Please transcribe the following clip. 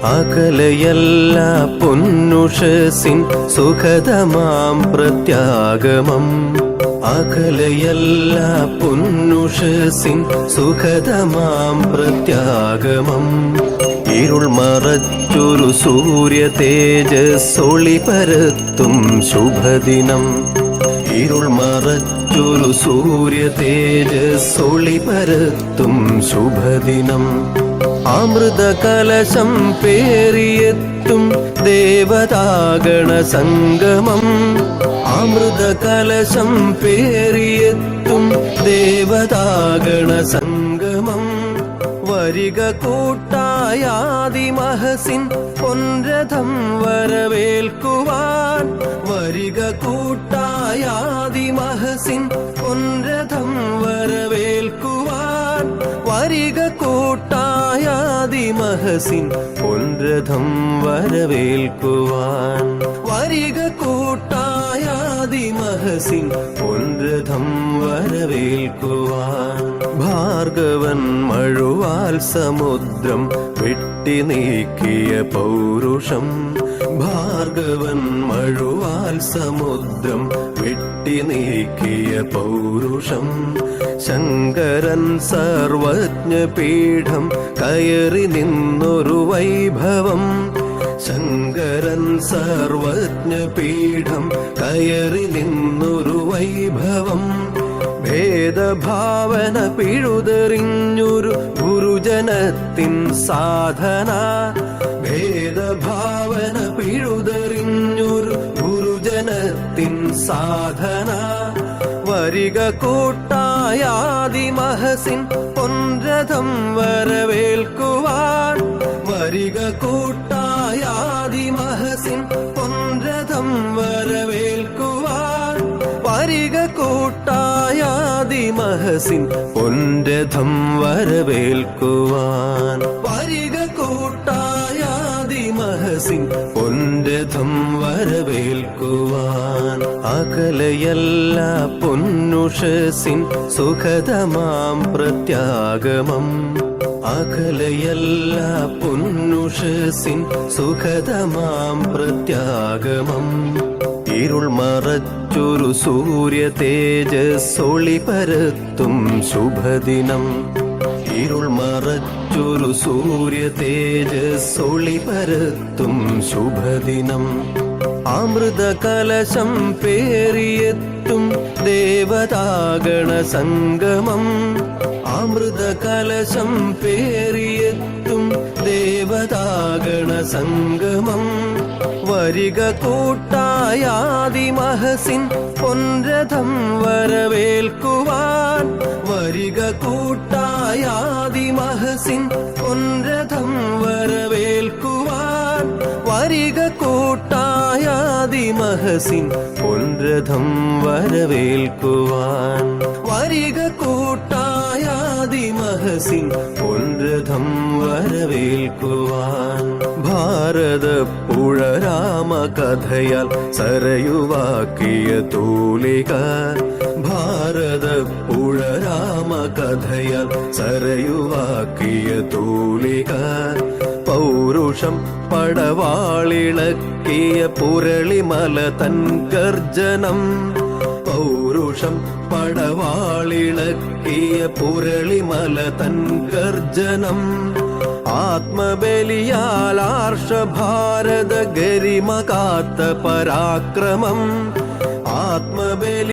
അകലയല്ല പൊന്നുഷസിൻ സുഖതമാം പ്രത്യാഗമം. അകലയല്ല പൊന്നുഷസിൻ സുഖതമാം പ്രത്യാഗമം. ഇരുൾ മറച്ചൊരു സൂര്യ തേജസ്സൊളി പരത്തും ശുഭദിനം. ഇരുൾ മറച്ചൊരു സൂര്യ തേജസ്സൊളി പരത്തും ശുഭദിനം. അമൃത കലശം പേറിയെത്തും ദേവതാഗണ സംഗമം. അമൃത കലശം പേറിയെത്തും ദേവതാഗണ സംഗമം. വരിക കൂട്ടായാദിമഹസിൻ പൊൻരഥം വരവേൽക്കുവാൻ. വരിക കൂട്ടായാദിമഹസിൻ പൊൻരഥം വരവേൽക്കുവാൻ. വരിക കൂട്ടായാദിമഹസിൻ പൊൻരഥം വരവേൽക്കുവാൻ. വരിക കൂട്ടായാദിമഹസിൻ പൊൻരഥം വരവേൽക്കുവാൻ. ഭാർഗവൻ മഴുവാൽ സമുദ്രം വെട്ടി നീക്കിയ പൗരുഷം. ഭാർഗവൻ മഴുവാൽ സമുദ്രം വെട്ടി നീക്കിയ പൗരുഷം. ശങ്കരൻ സർവജ്ഞപീഠം കയറി നിന്നൊരു വൈഭവം. ശങ്കരൻ സർവജ്ഞപീഠം കയറി നിന്നൊരു വൈഭവം. ഭേദഭാവന പിഴുതെറിഞ്ഞൊരു ഗുരുജനത്തിൻ സാധന. ഭേദഭാവന പിഴുതെറിഞ്ഞൊരു ഗുരുജനത്തിൻ സാധന. വരിക കൂട്ടായാദിമഹസിൻ പൊൻരഥം വരവേൽക്കുവാൻ. വരിക കൂട്ടായാദിമഹസിൻ പൊൻരഥം വരവേൽക്കുവാൻ. വരിക കൂട്ടായാദിമഹസിൻ പൊൻരഥം വരവേൽക്കുവാൻ. വരിക കൂട്ടായാദിമഹസിൻ പൊൻരഥം വരവേൽക്കുവാൻ. അകലയല്ല പൊന്നുഷസിൻ സുഖതമാം പ്രത്യാഗമം. അകലയല്ല പൊന്നുഷസിൻ സുഖതമാം പ്രത്യാഗമം. ഇരുൾ മറച്ചൊരു സൂര്യ തേജസ്സൊളി പരത്തും ശുഭദിനം. ഇരുൾ മറച്ചൊരു സൂര്യ തേജസ്സൊളി പരത്തും ശുഭദിനം. അമൃത കലശം പേറിയെത്തും ദേവതാഗണ സംഗമം. അമൃത കലശം പേറിയെത്തും ദേവതാഗണ സംഗമം. വരിക കൂട്ടായാദിമഹസിൻ പൊൻരഥം വരവേൽക്കുവാൻ. വരിക കൂട്ടായാദിമഹസിൻ പൊൻരഥം വരവേൽക്കുവാൻ. വരിക കൂട്ടായാദിമഹസിൻ പൊൻരഥം വരവേൽക്കുവാൻ. വരിക കൂട്ടായാദിമഹസിൻ പൊൻരഥം വരവേൽക്കുവാൻ. ഭാരതപ്പുഴ രാമകഥയാൽ സരയുവാക്കിയ തൂലിക. ഭാരതപ്പുഴ രാമകഥയാൽ സരയുവാക്കിയ തൂലിക. പൗരുഷം പടവാളിളക്കിയ പുരളിമല തൻ ഗർജനം. പൗരുഷം പടവാളിളക്കിയ പുരളിമല തൻ ഗർജനം. ആത്മബലിയാൽ ആർഷഭാരത ഗരിമ കാത്ത പരാക്രമം. ആത്മബലി